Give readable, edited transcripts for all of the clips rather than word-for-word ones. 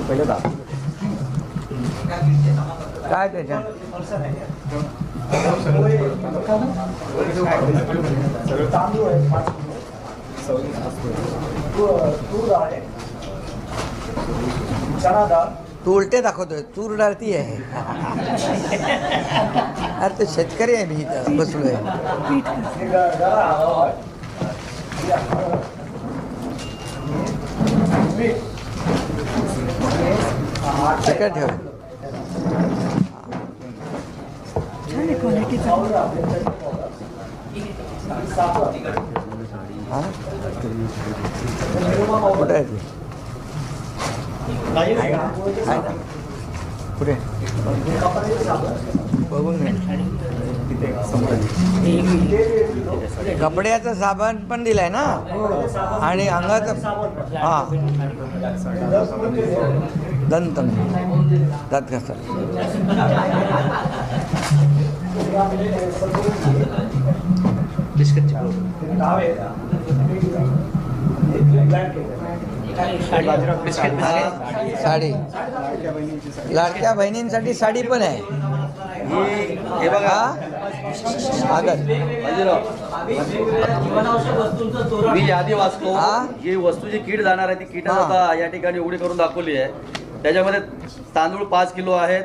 पहिले दाखव काय त्याच्या तांदूळ आहे 5 तूर डाळ आहे, चना डाळ. तू उलटे दाखवतोय, तूर डाळ ती आहे. अरे ते शेतकरी आहे, मी इथं बसलोय. चिकन ठेव. कुठे आहे ती? कुठे बघून कपड्याचं साबण पण दिलाय ना, आणि अंगाचं हां दंत दात घासा. साडी लाडक्या बहिणींसाठी साडी पण आहे. हे बघा मी यादी वाचतो. ही वस्तू जी कीड जाणार आहे ती कीड आता या ठिकाणी उघडी करून दाखवली आहे. त्याच्यामध्ये तांदूळ 5 किलो आहेत,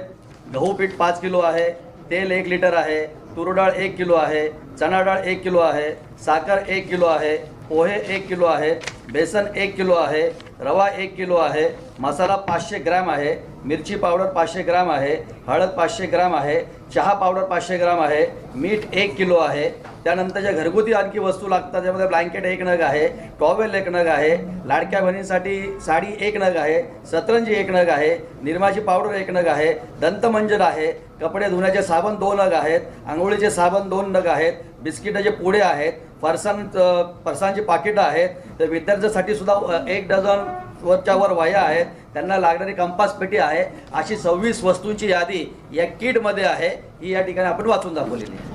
गहू पीठ 5 किलो आहे, तेल 1 लिटर आहे, तूर डाळ 1 किलो आहे, चना डाळ 1 किलो आहे, साखर 1 किलो आहे, पोहे 1 किलो आहे, बेसन 1 किलो आहे, रवा 1 किलो आहे, मसाला 500 ग्रॅम आहे, मिरची पावडर 500 ग्रॅम आहे, हळद 500 ग्रॅम आहे, चहा पावडर 500 ग्रॅम आहे, मीठ 1 किलो आहे. त्यानंतर ज्या घरगुती आणखी वस्तू लागतात त्यामध्ये ब्लँकेट 1 नग आहे, टॉवेल 1 नग आहे, लाडक्या बहिणींसाठी साडी 1 नग आहे, सतरंजी 1 नग आहे, निरमाची पावडर 1 नग आहे, दंतमंजन आहे, कपडे धुण्याचे साबण 2 नग आहेत, आंघोळीचे साबण 2 नग आहेत, बिस्किटाचे पुडे आहेत, फरसांची पाकिटं आहेत. तर विद्यार्थ्यांसाठी सुद्धा 1 डझन वरच्या वर वह्या आहेत, त्यांना लागणारी कंपास पेटी आहे. अशी 26 वस्तूंची यादी या किटमध्ये आहे. ही या ठिकाणी आपण वाचून दाखवलेली आहे.